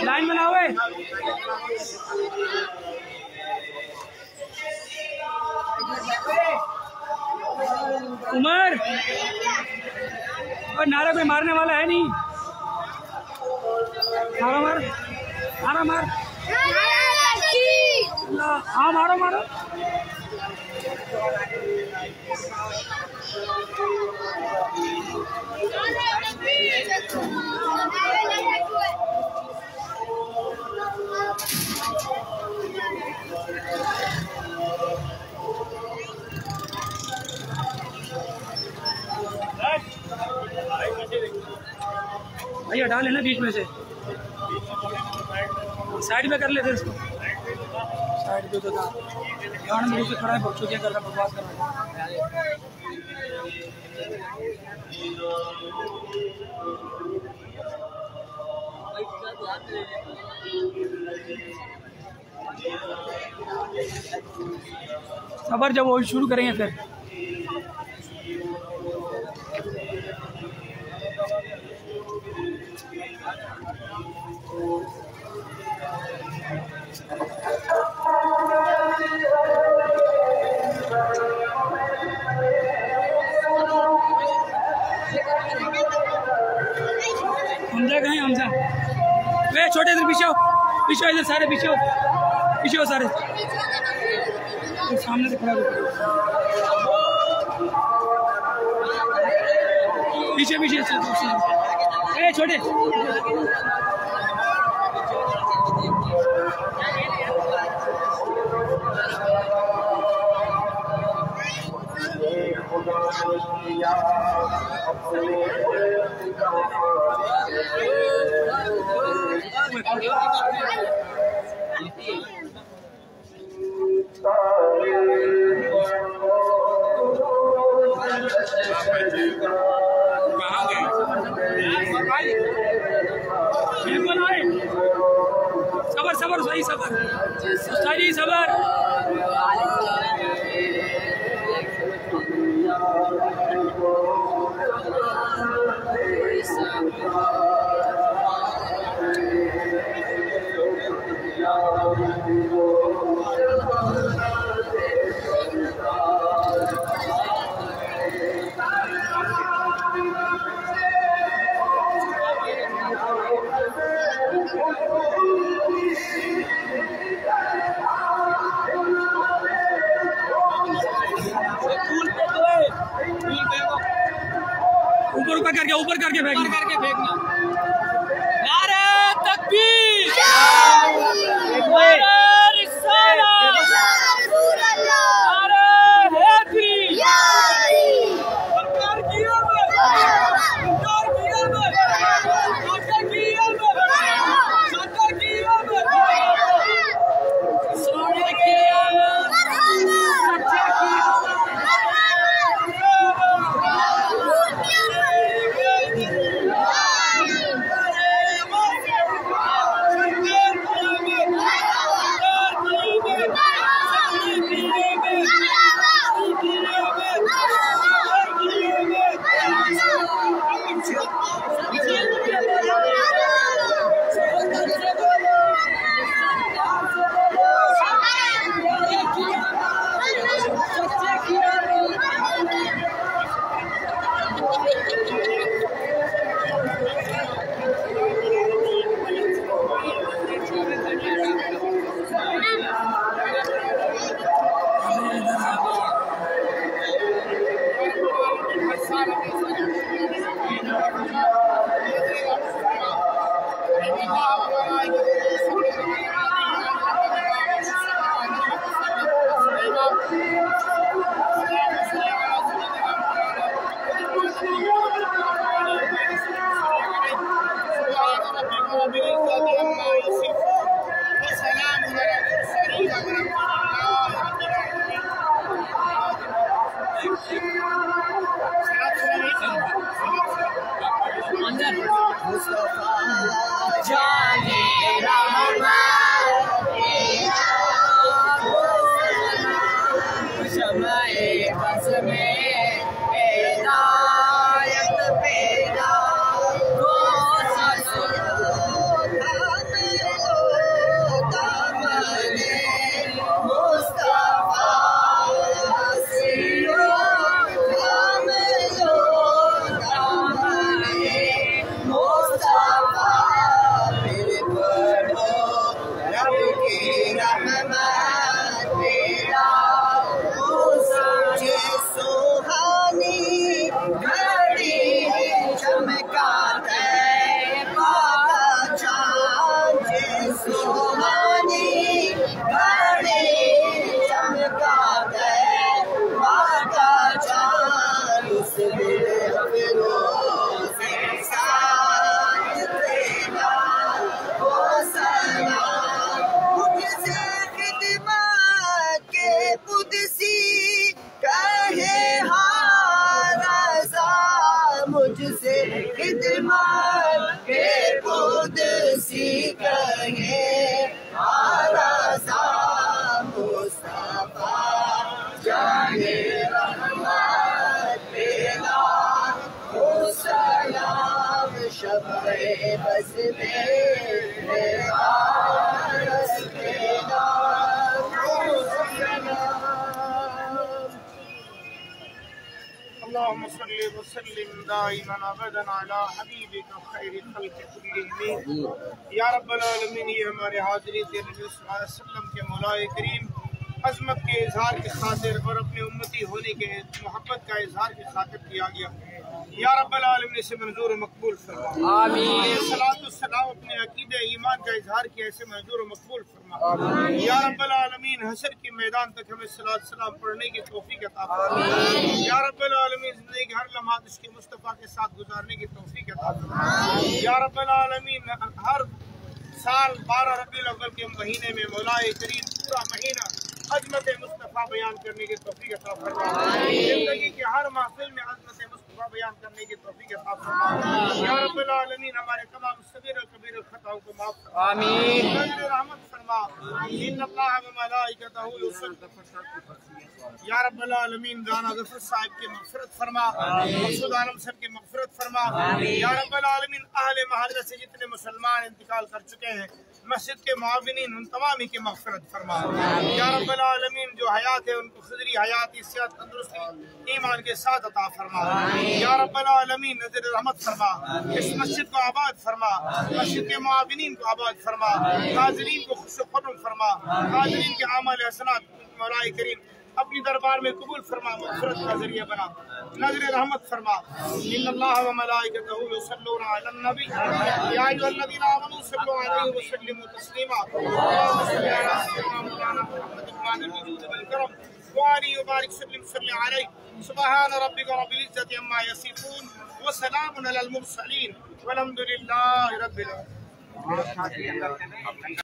Line बनाओ। उमर और नारा कोई मारने वाला है नहीं। नारा मार, नारा मार। हाँ मारो मारो। भैया डाल है ना बीच में से, साइड में कर लेते इसको। साइड पे तो था यार, मेरे से खड़ा है बकचोदियां कर रहा, बकवास कर रहा है। खबर जब वो शुरू करेंगे फिर। हमजा कहाँ है? हमजा वे छोटे इधर पीछे हो, पीछे इधर सारे पीछे हो, पीछे हो सारे। सामने से खड़ा हो, पीछे पीछे ए छोटे। सबर सबर सही सबर सही सबर। ऊपर करके फेंकना। नारे तकबीर, नारे रिसालत, नारे हैदरी, सरकार की आमद, सरकार की आमद, सरकार की आमद, सरकार की आमद, सरकार की आमद। मुझसे खिदमत के कुदसी कहे आराज़ा मुस्तफा जाने रहमत पेला हो सलाम शब-ए बस में आरज़ पेला हो सलाम। अल्लाहुम्मा सल्लि व सल्लिम दाइमन अबदन अला हबीबिका खैरिल खल्क़ि कुल्लिहिम या रब्बल आलमीन। ये हमारे हाज़िरीन तेरे नबी सल्लल्लाहु अलैहि वसल्लम के मौलाए करीम अज़मत के इज़हार की खातिर और अपने उम्मती होने के मोहब्बत का इज़हार की खातिर किया गया। या रब्बल आलमीन इसे मंजूर मकबूल फरमा। आमीन। सलात व सलाम अपने अकीदे ईमान का इज़हार किया, इसे मंजूर मकबूल फरमा। या रब्बल आलमीन हशर के मैदान तक हमें सलात सलाम पढ़ने की तौफीक अता फरमा। या रब्बल आलमीन ज़िंदगी के हर लम्हा इसके मुस्तफ़ा के साथ गुजारने की तौफीक अता फरमा। या रब्बल आलमीन हर साल 12 रबीउल अव्वल के महीने में मौलाए करीम पूरा महीना अज़मत मुस्तफ़ा बयान करने की तौफीक अता फरमा। ज़िंदगी के हर महफिल में अज़मत मुस्तफ़ा बयान करने की तौफीक अता फरमा। या रब्बल आलमीन हमारे तमाम सगीर और कबीर खताओं को माफ़ फरमा। आमीन। नज़र रहमत फरमा। इन्नल्लाह व मलाइकतहू युसल्लूना। या रब्बल आलमीन राना ज़फ़र साहिब की मग़फ़िरत फरमा, मक़सूद आलम सर की मग़फ़िरत फरमा। या रब्बल आलमीन अहले महल्ला से जितने मुसलमान इंतकाल कर चुके हैं मस्जिद के मुआविनीन उन तमामी की मग़फ़िरत फरमा। या रब्बल आलमीन जो हयात है उनको खुदरी हयाती सेहत तंदुरुस्ती ईमान के साथ अता फरमा। या रब्बल आलमीन नज़र रहमत फरमा, इस मस्जिद को आबाद फरमा, मस्जिद के मुआविनीन को आबाद फरमा, हाज़िरीन को खुश ख़ुर्रम फरमा, हाज़िरीन के आमाल हसनात मौलाए करीम अपनी दरबार में कबूल फरमा, मग़फ़िरत का ज़रिया बना, नज़र रहमत फरमा। इन्नल्लाह व मलाइकतहू युसल्लूना अलन नबी या अय्युहल्लज़ीना आमनू सल्लू अलैहि व सल्लिमू तस्लीमा। अल्लाहुम्मा सल्लि अला सय्यिदिना मौलाना मुहम्मद वालिल वजूद वल करम व आलिहि व बारिक सल्लि अलैहि। सुब्हान रब्बिका रब्बिल इज़्ज़ति अम्मा यसिफून व सलामुन अलल मुरसलीन वल्हम्दुलिल्लाहि रब्बिल आलमीन।